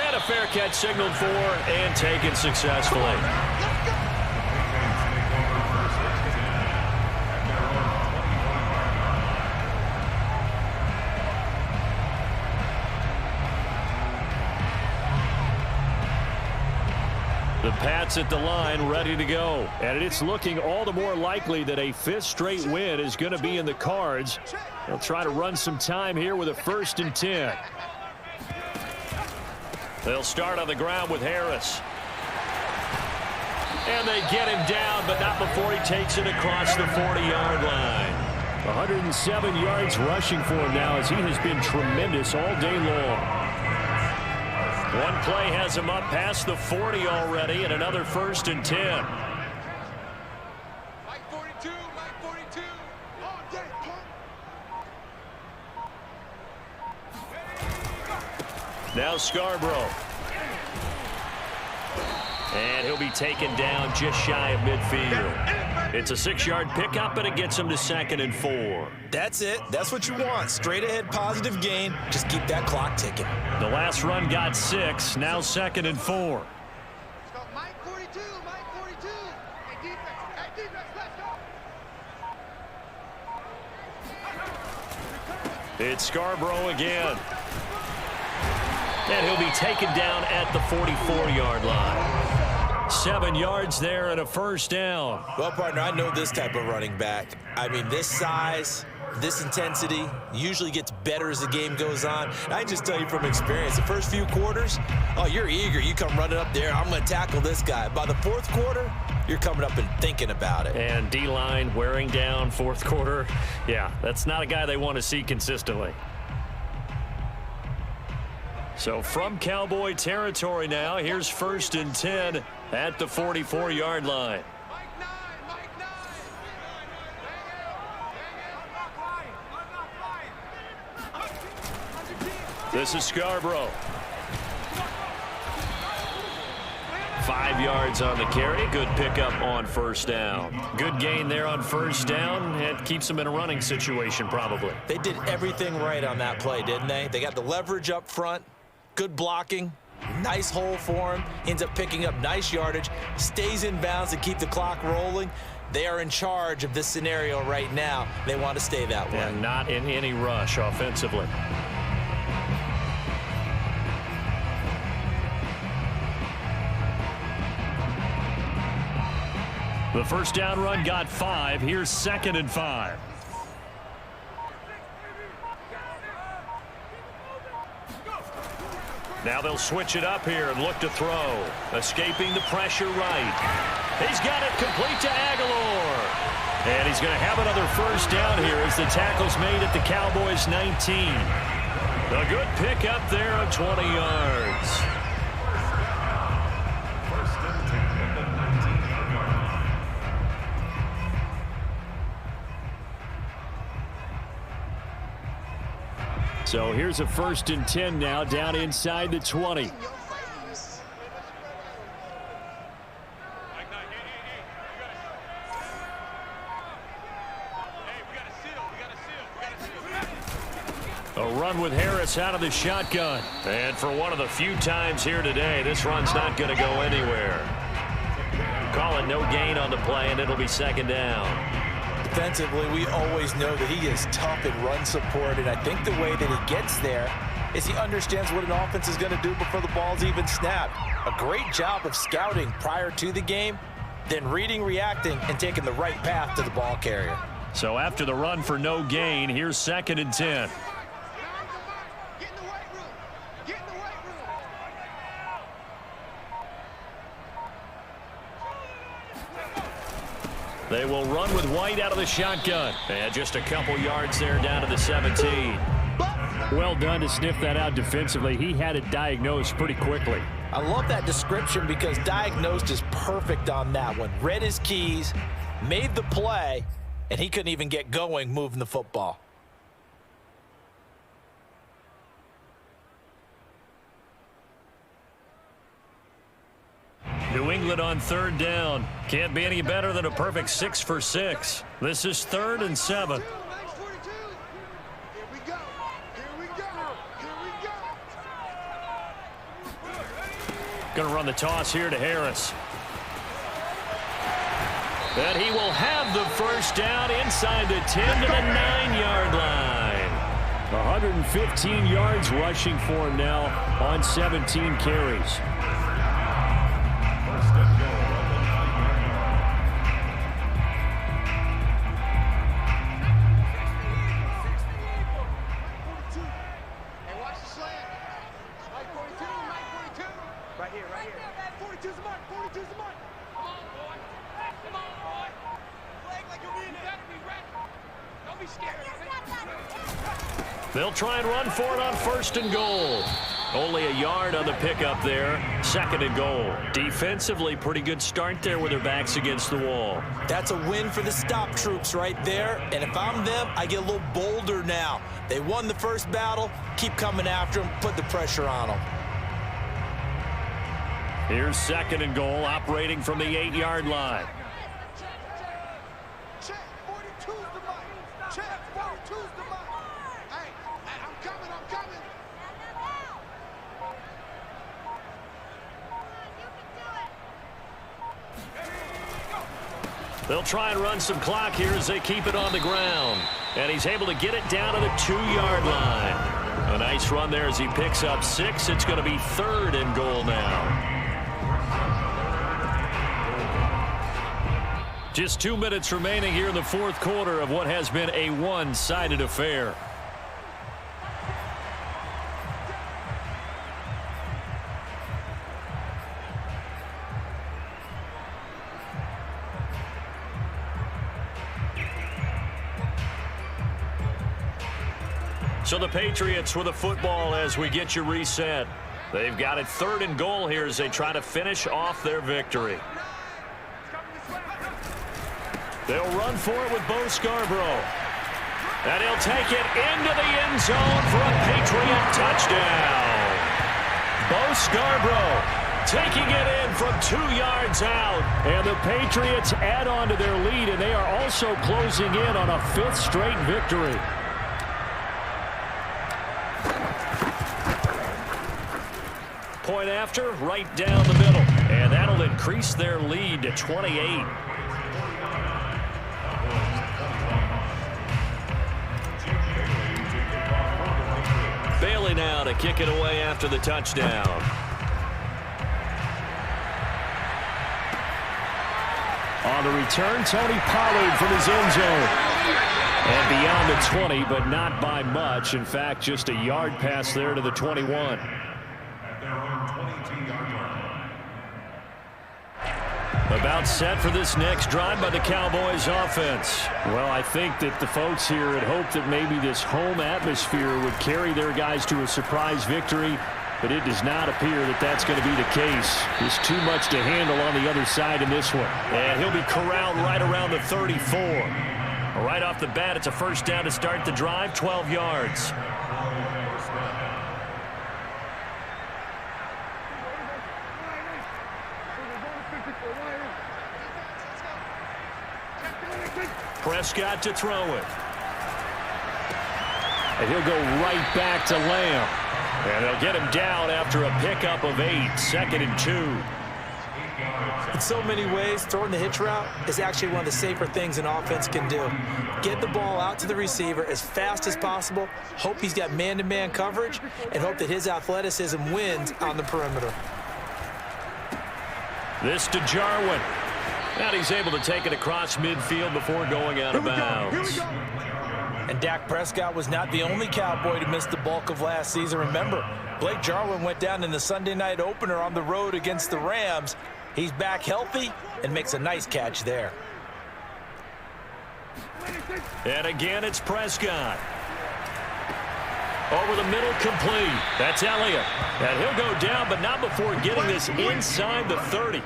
And a fair catch signaled for and taken successfully. The Pats at the line ready to go. And it's looking all the more likely that a 5th straight win is going to be in the cards. They'll try to run some time here with a 1st and 10. They'll start on the ground with Harris. And they get him down, but not before he takes it across the 40-yard line. 107 yards rushing for him now as he has been tremendous all day long. One play has him up past the 40 already, and another 1st and 10. Mike 42, Mike 42. All day, Now Scarborough. And he'll be taken down just shy of midfield. It's a 6-yard pickup, and it gets him to 2nd and 4. That's it. That's what you want. Straight ahead, positive gain. Just keep that clock ticking. The last run got 6. Now 2nd and 4. Mike 42, Mike 42. Hey, defense, let's go. It's Scarborough again. And he'll be taken down at the 44-yard line. 7 yards there and a 1st down. Well, partner, I know this type of running back. I mean, this size, this intensity usually gets better as the game goes on. And I just tell you from experience, the first few quarters, oh, you're eager. You come running up there, I'm going to tackle this guy. By the 4th quarter, you're coming up and thinking about it. And D-line wearing down 4th quarter. Yeah, that's not a guy they want to see consistently. So from Cowboy territory now, here's 1st and 10 at the 44-yard line. This is Scarborough. 5 yards on the carry. Good pickup on 1st down. Good gain there on 1st down. It keeps them in a running situation probably. They did everything right on that play, didn't they? They got the leverage up front. Good blocking, nice hole for him, ends up picking up nice yardage, stays in bounds to keep the clock rolling. They are in charge of this scenario right now. They want to stay that way. And not in any rush offensively. The 1st down run got 5. Here's 2nd and 5. Now they'll switch it up here and look to throw. Escaping the pressure right. He's got it complete to Aguilar. And he's going to have another 1st down here as the tackle's made at the Cowboys 19. A good pick up there of 20 yards. 1st and 10 at the 19-yard line. So here's a 1st and 10 now, down inside the 20. A run with Harris out of the shotgun. And for one of the few times here today, this run's not going to go anywhere. Call it no gain on the play, and it'll be 2nd down. Defensively, we always know that he is tough in run support, and I think the way that he gets there is he understands what an offense is going to do before the ball's even snapped. A great job of scouting prior to the game, then reading, reacting, and taking the right path to the ball carrier. So after the run for no gain, here's 2nd and 10. They will run with White out of the shotgun. And just a couple yards there down to the 17. Well done to sniff that out defensively. He had it diagnosed pretty quickly. I love that description because diagnosed is perfect on that one. Read his keys, made the play, and he couldn't even get going moving the football. New England on 3rd down. Can't be any better than a perfect 6 for 6. This is 3rd and 7. Going to run the toss here to Harris. And he will have the 1st down inside the 10 to the 9-yard line. 115 yards rushing for him now on 17 carries. They'll try and run for it on 1st and goal. Only a yard on the pickup there. 2nd and goal. Defensively, pretty good start there with their backs against the wall. That's a win for the stop troops right there. And if I'm them, I get a little bolder now. They won the first battle. Keep coming after them. Put the pressure on them. Here's 2nd and goal, operating from the 8-yard line. Check, 42's the mic. Check, 42's the mic. Hey, I'm coming, I'm coming. They'll try and run some clock here as they keep it on the ground. And he's able to get it down to the 2-yard line. A nice run there as he picks up 6. It's going to be 3rd and goal now. Just 2 minutes remaining here in the 4th quarter of what has been a one-sided affair. So the Patriots with the football as we get you reset. They've got it 3rd and goal here as they try to finish off their victory. They'll run for it with Bo Scarborough. And he'll take it into the end zone for a Patriot touchdown. Bo Scarborough taking it in from 2 yards out. And the Patriots add on to their lead, and they are also closing in on a 5th straight victory. Point after, right down the middle. And that'll increase their lead to 28. Bailey now to kick it away after the touchdown. On the return, Tony Pollard from his end zone. And beyond the 20, but not by much. In fact, just a yard pass there to the 21. About set for this next drive by the Cowboys offense. Well, I think that the folks here had hoped that maybe this home atmosphere would carry their guys to a surprise victory, but it does not appear that that's going to be the case. There's too much to handle on the other side in this one. And he'll be corralled right around the 34. Right off the bat, it's a 1st down to start the drive, 12 yards. Prescott to throw it. And he'll go right back to Lamb. And they'll get him down after a pickup of 8, 2nd and 2. In so many ways, throwing the hitch route is actually one of the safer things an offense can do. Get the ball out to the receiver as fast as possible, hope he's got man-to-man coverage, and hope that his athleticism wins on the perimeter. This to Jarwin. And he's able to take it across midfield before going out of bounds. And Dak Prescott was not the only Cowboy to miss the bulk of last season. Remember, Blake Jarwin went down in the Sunday night opener on the road against the Rams. He's back healthy and makes a nice catch there. And again, it's Prescott. Over the middle, complete. That's Elliott. And he'll go down, but not before getting this inside the 30.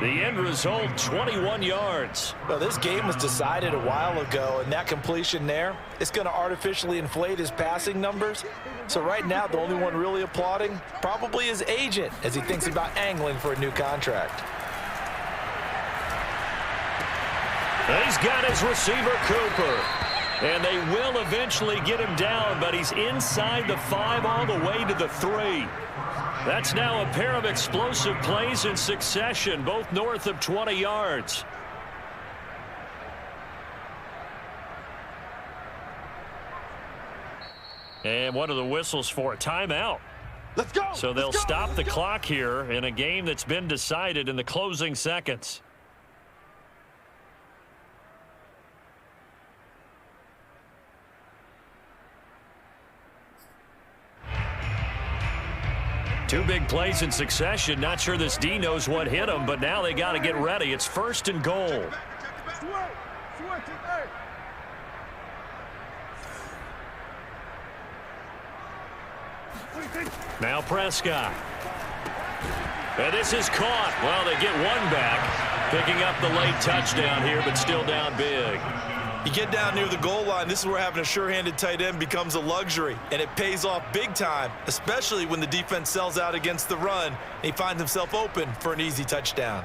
The end result, 21 yards. Well, this game was decided a while ago, and that completion there is going to artificially inflate his passing numbers. So right now, the only one really applauding probably his agent as he thinks about angling for a new contract. He's got his receiver, Cooper. And they will eventually get him down, but he's inside the 5 all the way to the 3. That's now a pair of explosive plays in succession, both north of 20 yards. And what are the whistles for? A timeout. Let's go. So they'll stop the clock here in a game that's been decided in the closing seconds. Two big plays in succession. Not sure this D knows what hit him, but now they got to get ready. It's 1st and goal. Now Prescott. And this is caught. Well, they get one back, picking up the late touchdown here, but still down big. You get down near the goal line, this is where having a sure-handed tight end becomes a luxury, and it pays off big time, especially when the defense sells out against the run, and he finds himself open for an easy touchdown.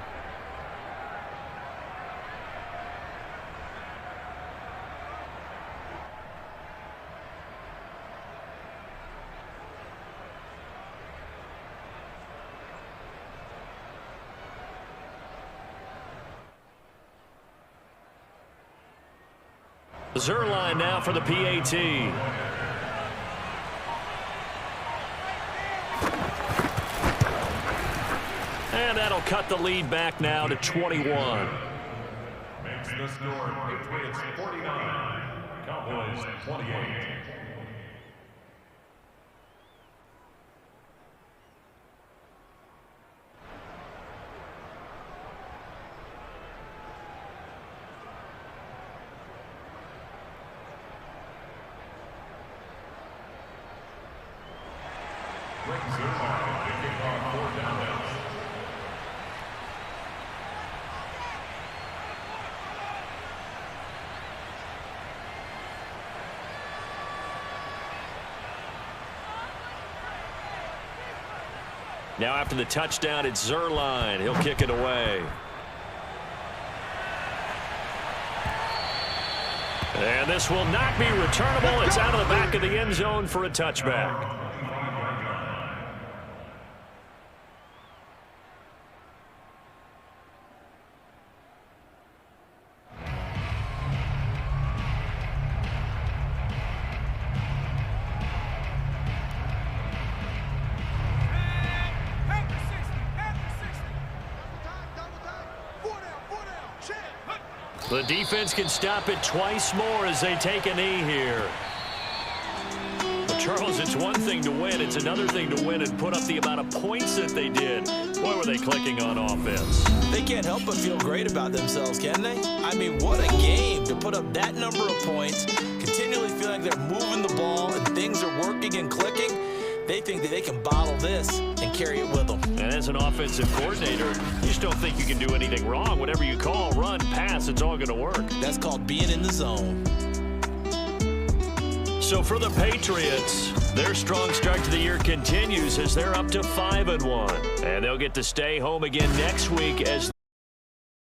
Zerline now for the PAT. And that'll cut the lead back now to 21. Makes the score Patriots 49, Cowboys 28. Now after the touchdown, it's Zerline. He'll kick it away. And this will not be returnable. It's out of the back of the end zone for a touchback. The defense can stop it twice more as they take a knee here. But Charles, it's one thing to win. It's another thing to win and put up the amount of points that they did. Boy, were they clicking on offense. They can't help but feel great about themselves, can they? I mean, what a game to put up that number of points, continually feeling like they're moving the ball and things are working and clicking. They think that they can bottle this and carry it with them. And as an offensive coordinator, you just don't think you can do anything wrong. Whatever you call, run, pass, it's all going to work. That's called being in the zone. So for the Patriots, their strong start to the year continues as they're up to 5-1. And they'll get to stay home again next week as